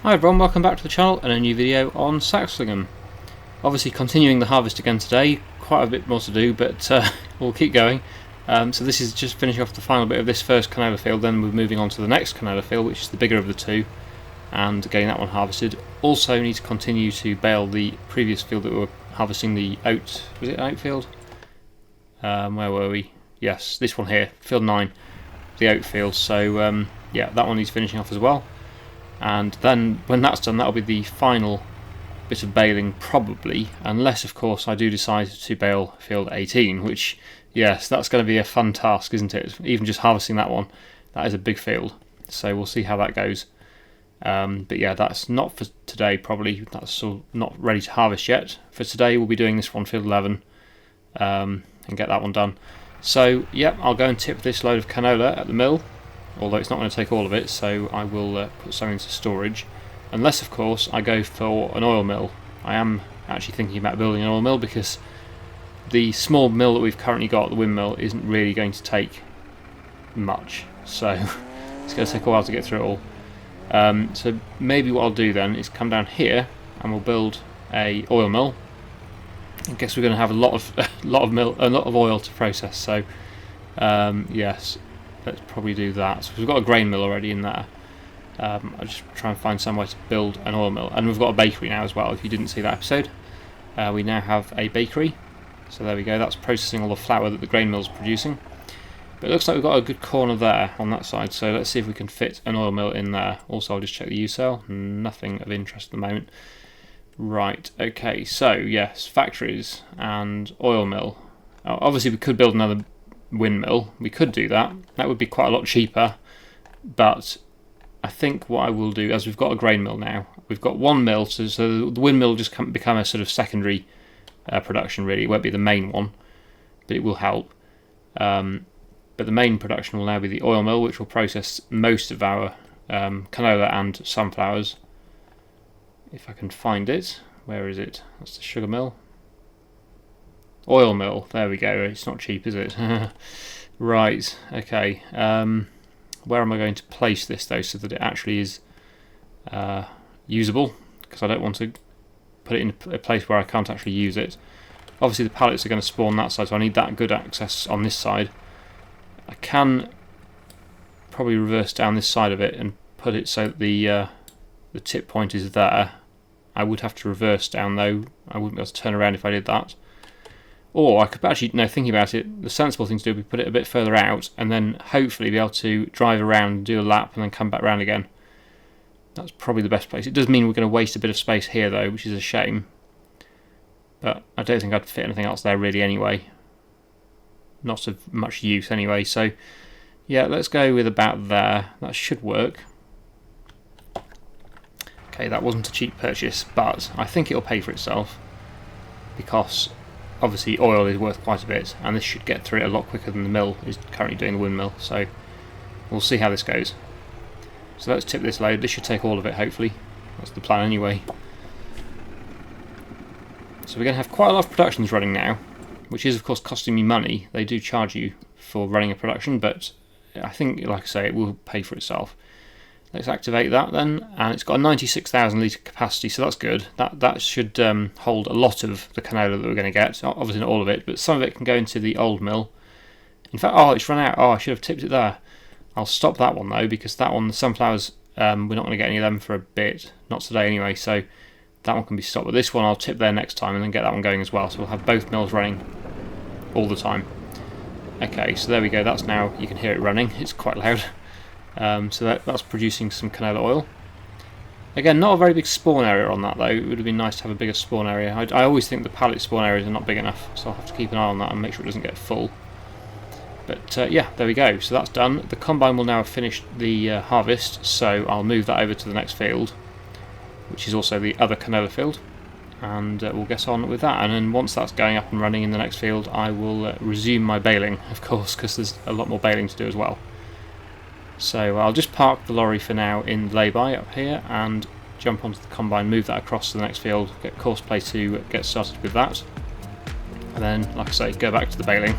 Hi everyone, welcome back to the channel and a new video on Saxlingham. Obviously continuing the harvest again today, quite a bit more to do, but we'll keep going. So this is just finishing off the final bit of this first canola field, then we're moving on to the next canola field, which is the bigger of the two, and getting that one harvested. Also need to continue to bale the previous field that we were harvesting, the oat, was it an oat field? Where were we? Yes, this one here, field 9, the oat field, so yeah, that one needs finishing off as well. And then when that's done, that'll be the final bit of baling probably, unless of course I do decide to bale field 18, which, yes, that's going to be a fun task, isn't it? Even just harvesting that one, that is a big field, so we'll see how that goes. But yeah, that's not for today probably, that's still not ready to harvest yet. For today we'll be doing this one, field 11, and get that one done. So yeah, I'll go and tip this load of canola at the mill, although it's not going to take all of it, so I will put some into storage, unless of course I go for an oil mill. I am actually thinking about building an oil mill because the small mill that we've currently got, the windmill, isn't really going to take much, so it's going to take a while to get through it all. So maybe what I'll do then is come down here and we'll build a oil mill. I guess we're going to have a lot of oil to process, so yes, let's probably do that. So we've got a grain mill already in there. I'll just try and find some way to build an oil mill, and we've got a bakery now as well. If you didn't see that episode, we now have a bakery. So there we go. That's processing all the flour that the grain mill's producing. But it looks like we've got a good corner there on that side. So let's see if we can fit an oil mill in there. Also, I'll just check the use cell. Nothing of interest at the moment. Right. Okay. So yes, factories and oil mill. Obviously, we could build another windmill. We could do that. That would be quite a lot cheaper, but I think what I will do, as we've got a grain mill now, we've got one mill, so the windmill will just become a sort of secondary production really. It won't be the main one, but it will help. But the main production will now be the oil mill, which will process most of our canola and sunflowers. If I can find it. Where is it? That's the sugar mill. Oil mill, there we go. It's not cheap, is it? Right, okay. Where am I going to place this though, so that it actually is usable? Because I don't want to put it in a place where I can't actually use it. Obviously the pallets are going to spawn that side, so I need that good access on this side. I can probably reverse down this side of it and put it so that the tip point is there. I would have to reverse down though. I wouldn't be able to turn around if I did that. Or I could actually, no, thinking about it, the sensible thing to do would be put it a bit further out and then hopefully be able to drive around, do a lap and then come back round again. That's probably the best place. It does mean we're going to waste a bit of space here though, which is a shame. But I don't think I'd fit anything else there really anyway. Not of much use anyway, so yeah, let's go with about there. That should work. Okay, that wasn't a cheap purchase, but I think it'll pay for itself because obviously oil is worth quite a bit, and this should get through it a lot quicker than the mill is currently doing, the windmill, so we'll see how this goes. So let's tip this load. This should take all of it, hopefully. That's the plan anyway. So we're going to have quite a lot of productions running now, which is of course costing me money. They do charge you for running a production, but I think, like I say, it will pay for itself. Let's activate that then, and it's got a 96,000 litre capacity, so that's good. That should hold a lot of the canola that we're going to get. Obviously not all of it, but some of it can go into the old mill. In fact, oh, it's run out. Oh, I should have tipped it there. I'll stop that one though, because that one, the sunflowers, we're not going to get any of them for a bit. Not today anyway, so that one can be stopped. But this one I'll tip there next time and then get that one going as well, so we'll have both mills running all the time. Okay, so there we go. That's now, you can hear it running. It's quite loud. So that's producing some canola oil. Again, not a very big spawn area on that though. It would have been nice to have a bigger spawn area. I always think the pallet spawn areas are not big enough, so I'll have to keep an eye on that and make sure it doesn't get full. But yeah, there we go. So that's done. The combine will now have finished the harvest, so I'll move that over to the next field, which is also the other canola field, and we'll get on with that. And then once that's going up and running in the next field, I will resume my baling, of course, because there's a lot more baling to do as well. So I'll just park the lorry for now in lay-by up here and jump onto the combine, move that across to the next field, get courseplay to get started with that, and then, like I say, go back to the baling.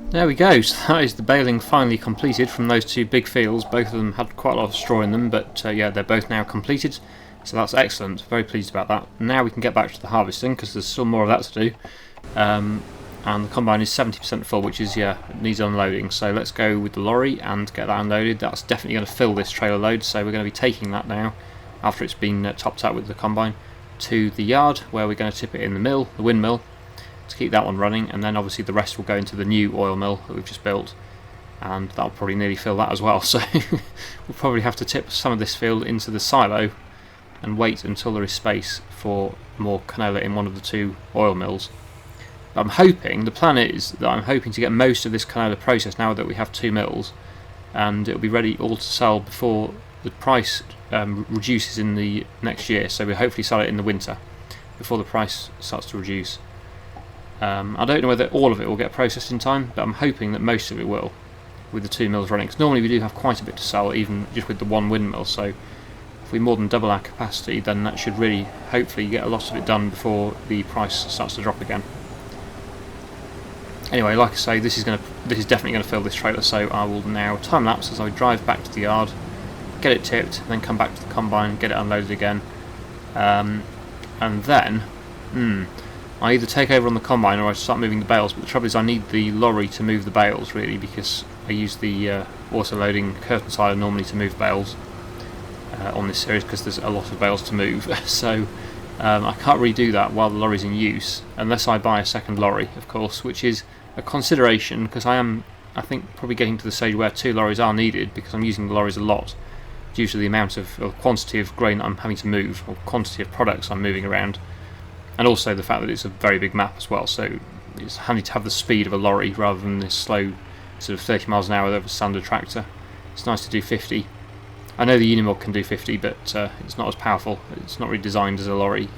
There we go, so that is the baling finally completed from those two big fields. Both of them had quite a lot of straw in them, but yeah, they're both now completed, so that's excellent. Very pleased about that. Now we can get back to the harvesting, because there's still more of that to do. And the combine is 70% full, which is, yeah, needs unloading. So let's go with the lorry and get that unloaded. That's definitely going to fill this trailer load, so we're going to be taking that now, after it's been topped out with the combine, to the yard, where we're going to tip it in the mill, the windmill, to keep that one running, and then obviously the rest will go into the new oil mill that we've just built, and that'll probably nearly fill that as well. So we'll probably have to tip some of this field into the silo and wait until there is space for more canola in one of the two oil mills. But I'm hoping, the plan is that I'm hoping to get most of this canola processed now that we have two mills, and it'll be ready all to sell before the price reduces in the next year. So we'll hopefully sell it in the winter before the price starts to reduce. I don't know whether all of it will get processed in time, but I'm hoping that most of it will, with the two mills running, because normally we do have quite a bit to sell, even just with the one windmill. So if we more than double our capacity, then that should really hopefully get a lot of it done before the price starts to drop again. Anyway, like I say, this is definitely going to fill this trailer, so I will now time lapse as I drive back to the yard, get it tipped, then come back to the combine, get it unloaded again, and then I either take over on the combine or I start moving the bales. But the trouble is I need the lorry to move the bales, really, because I use the auto-loading curtain siler normally to move bales on this series, because there's a lot of bales to move. So I can't really do that while the lorry's in use, unless I buy a second lorry, of course, which is a consideration, because I think, probably getting to the stage where two lorries are needed, because I'm using the lorries a lot due to the amount of quantity of grain that I'm having to move, or quantity of products I'm moving around. And also the fact that it's a very big map as well, so it's handy to have the speed of a lorry rather than this slow sort of 30 miles an hour of a standard tractor. It's nice to do 50. I know the Unimog can do 50, but it's not as powerful. It's not really designed as a lorry.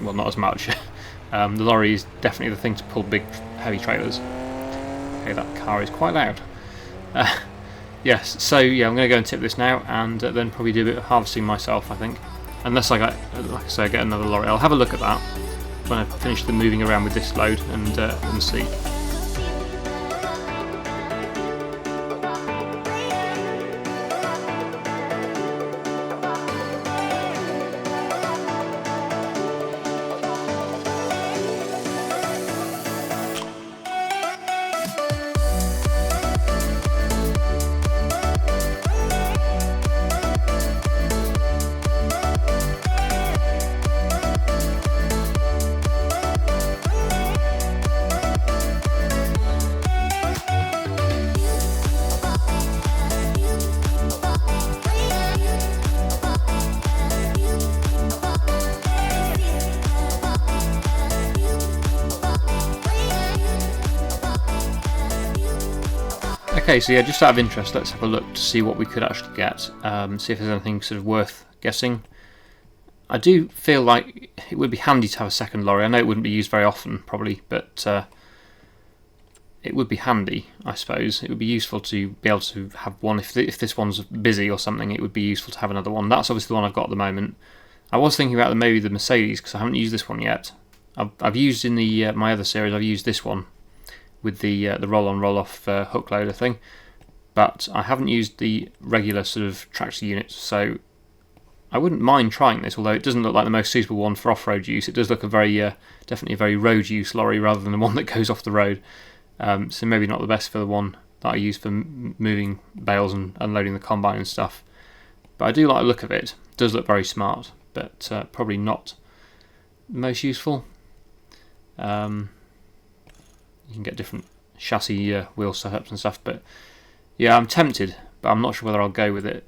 Well, not as much. The lorry is definitely the thing to pull big, heavy trailers. Okay, that car is quite loud. Yes, so yeah, I'm going to go and tip this now, and then probably do a bit of harvesting myself, I think. Unless I get, like I say, I get another lorry. I'll have a look at that when I finish the moving around with this load and see. Okay, so yeah, just out of interest, let's have a look to see what we could actually get, see if there's anything sort of worth guessing. I do feel like it would be handy to have a second lorry. I know it wouldn't be used very often, probably, but it would be handy, I suppose. It would be useful to be able to have one. If this one's busy or something, it would be useful to have another one. That's obviously the one I've got at the moment. I was thinking about maybe the Mercedes, because I haven't used this one yet. I've used in the my other series, I've used this one with the roll-on, roll-off hook loader thing, but I haven't used the regular sort of tractor unit, so I wouldn't mind trying this, although it doesn't look like the most suitable one for off-road use. It does look definitely a very road use lorry rather than the one that goes off the road, so maybe not the best for the one that I use for moving bales and unloading the combine and stuff. But I do like the look of it. It does look very smart, but probably not the most useful. You can get different chassis wheel setups and stuff, but yeah, I'm tempted, but I'm not sure whether I'll go with it.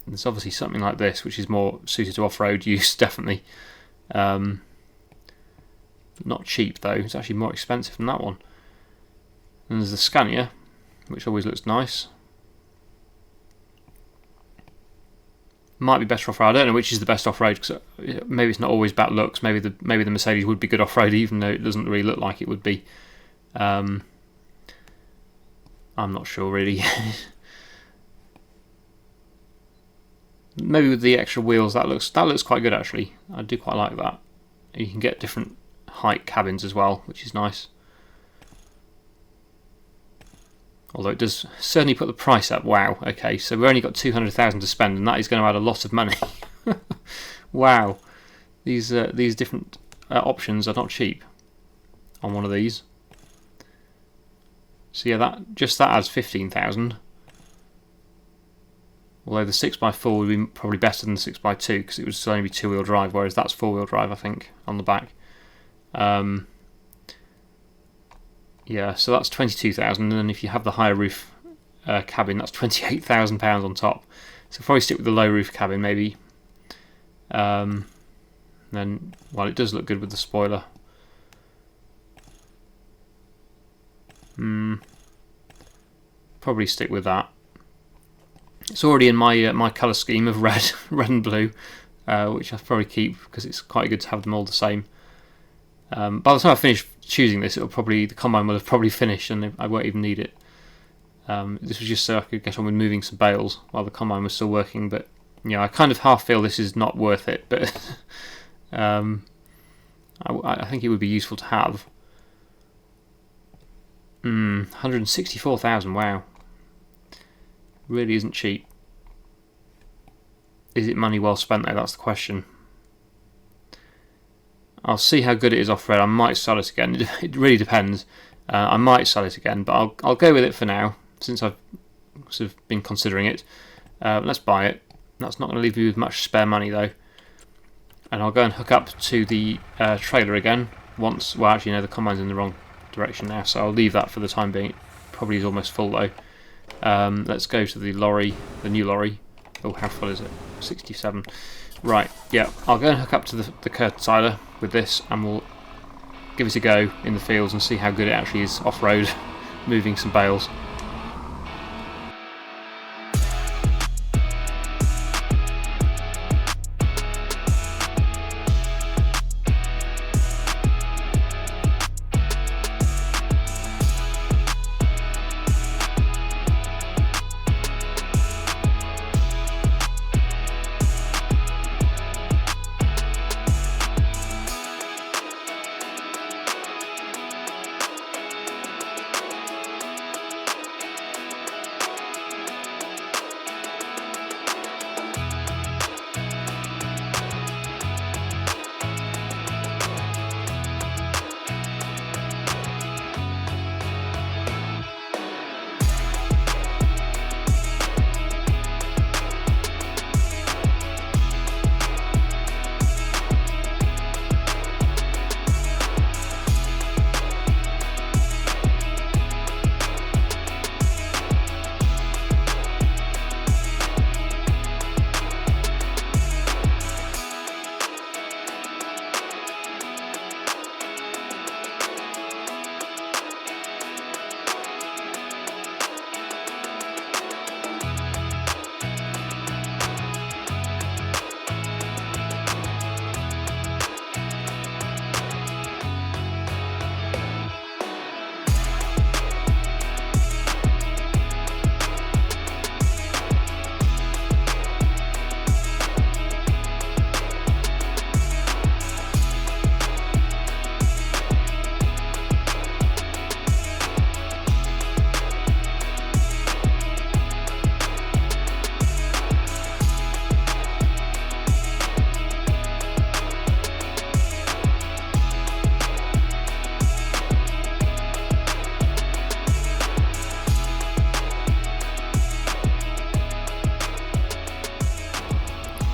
There's obviously something like this, which is more suited to off-road use, definitely. Not cheap though, it's actually more expensive than that one. And there's the Scania, which always looks nice. Might be better off-road. I don't know which is the best off-road, because maybe it's not always about looks. Maybe the Mercedes would be good off-road, even though it doesn't really look like it would be. I'm not sure really. Maybe with the extra wheels, that looks quite good actually. I do quite like that. You can get different height cabins as well, which is nice. Although it does certainly put the price up. Wow, okay, so we've only got 200,000 to spend, and that is going to add a lot of money. Wow, these different options are not cheap on one of these. So yeah, that adds 15,000. Although the 6x4 would be probably better than the 6x2 because it would still only be 2-wheel drive, whereas that's 4-wheel drive, I think, on the back. Yeah, so that's 22,000, and then if you have the higher roof cabin, that's £28,000 on top. So probably stick with the low roof cabin, maybe. Then, well, it does look good with the spoiler. Probably stick with that. It's already in my colour scheme of red, red and blue, which I'll probably keep because it's quite good to have them all the same. By the time I finish choosing this, the combine will have probably finished, and I won't even need it. This was just so I could get on with moving some bales while the combine was still working. But yeah, I kind of half feel this is not worth it. But I think it would be useful to have. 164,000. Wow, really isn't cheap. Is it money well spent though? That's the question. I'll see how good it is off-road. I might sell it again. It really depends. I might sell it again, but I'll go with it for now, since I've sort of been considering it. Let's buy it. That's not going to leave me with much spare money though. And I'll go and hook up to the trailer again once. Well, actually, no, the combine's in the wrong direction now, so I'll leave that for the time being. It probably is almost full though. Let's go to the lorry, the new lorry. Oh, how full is it? 67. Right, yeah, I'll go and hook up to the curtain siler with this, and we'll give it a go in the fields and see how good it actually is off-road, moving some bales.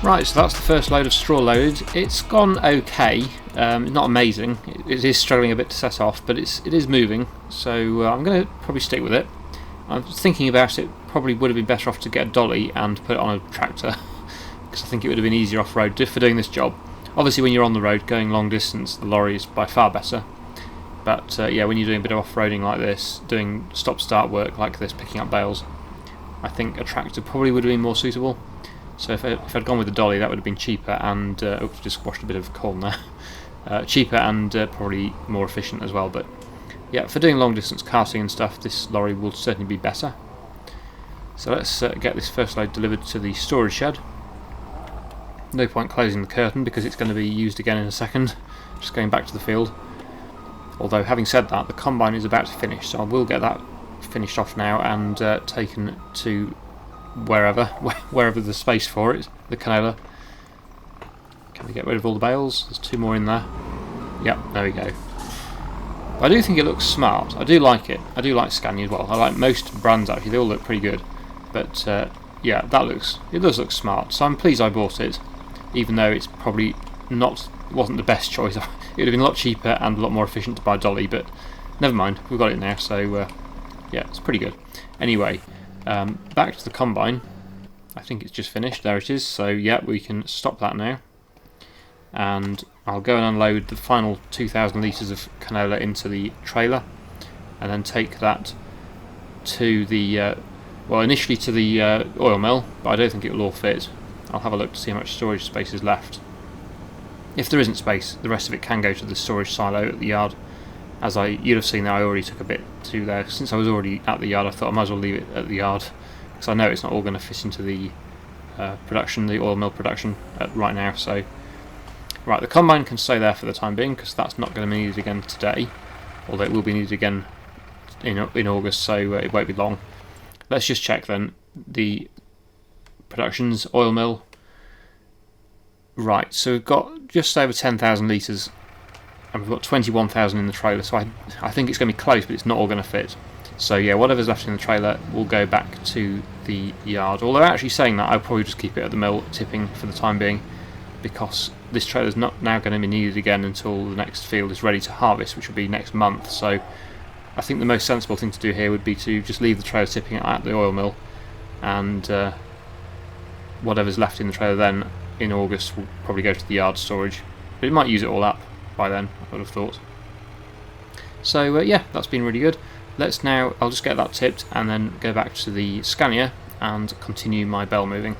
Right, so that's the first load of straw loaded. It's gone okay, not amazing. It is struggling a bit to set off, but it is moving, so I'm going to probably stick with it. I was thinking about it, probably would have been better off to get a dolly and put it on a tractor, because I think it would have been easier off-road for doing this job. Obviously when you're on the road going long distance, the lorry is by far better, but yeah, when you're doing a bit of off-roading like this, doing stop-start work like this, picking up bales, I think a tractor probably would have been more suitable. So if I'd gone with the dolly, that would have been cheaper and just squashed a bit of corn there. Cheaper and probably more efficient as well. But yeah, for doing long distance carting and stuff, this lorry will certainly be better. So let's get this first load delivered to the storage shed. No point closing the curtain because it's going to be used again in a second. Just going back to the field. Although having said that, the combine is about to finish, so I will get that finished off now and taken to wherever there's space for it, the canola. Can we get rid of all the bales? There's 2 more in there. Yep, there we go. I do think it looks smart. I do like it. I do like Scania as well. I like most brands actually. They all look pretty good. But yeah, it does look smart. So I'm pleased I bought it, even though it's probably wasn't the best choice. It would have been a lot cheaper and a lot more efficient to buy Dolly, but never mind. We've got it now, so yeah, it's pretty good. Anyway, back to the combine. I think it's just finished. There it is. So yeah, we can stop that now. And I'll go and unload the final 2,000 litres of canola into the trailer, and then take that to the well, initially to the oil mill, but I don't think it will all fit. I'll have a look to see how much storage space is left. If there isn't space, the rest of it can go to the storage silo at the yard. As you'd have seen there, I already took a bit to there. Since I was already at the yard, I thought I might as well leave it at the yard, because I know it's not all going to fit into the production, the oil mill production right now. So right, the combine can stay there for the time being, because that's not going to be needed again today, although it will be needed again in August, so it won't be long. Let's just check then the production's oil mill. Right, so we've got just over 10,000 litres, and we've got 21,000 in the trailer, so I think it's going to be close, but it's not all going to fit. So yeah, whatever's left in the trailer will go back to the yard. Although actually saying that, I'll probably just keep it at the mill tipping for the time being, because this trailer's not now going to be needed again until the next field is ready to harvest, which will be next month. So I think the most sensible thing to do here would be to just leave the trailer tipping at the oil mill, and whatever's left in the trailer then in August will probably go to the yard storage. But it might use it all up by then, I would have thought. So yeah, that's been really good. I'll just get that tipped and then go back to the Scania and continue my bell moving.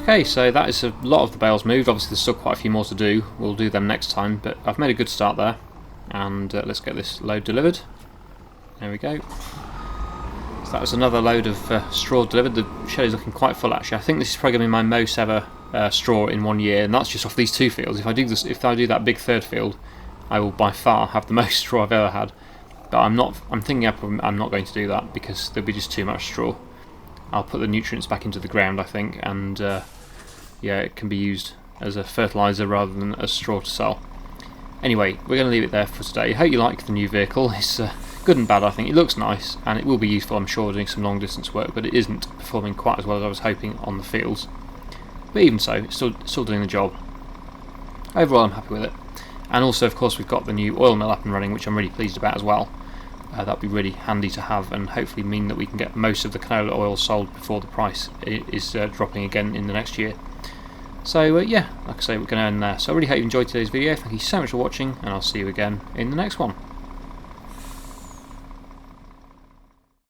Okay, so that is a lot of the bales moved. Obviously there's still quite a few more to do. We'll do them next time, but I've made a good start there. And let's get this load delivered. There we go. So that was another load of straw delivered. The shed is looking quite full actually. I think this is probably going to be my most ever straw in 1 year, and that's just off these 2 fields. If I do that big 3rd field, I will by far have the most straw I've ever had. But I'm thinking I'm not going to do that, because there'll be just too much straw. I'll put the nutrients back into the ground, I think, and yeah, it can be used as a fertiliser rather than as straw to sell. Anyway, we're going to leave it there for today. I hope you like the new vehicle. It's good and bad, I think. It looks nice, and it will be useful, I'm sure, doing some long distance work, but it isn't performing quite as well as I was hoping on the fields. But even so, it's still doing the job. Overall, I'm happy with it. And also, of course, we've got the new oil mill up and running, which I'm really pleased about as well. That'll be really handy to have, and hopefully mean that we can get most of the canola oil sold before the price is dropping again in the next year. So yeah, like I say, we're going to end there. So I really hope you enjoyed today's video. Thank you so much for watching, and I'll see you again in the next one.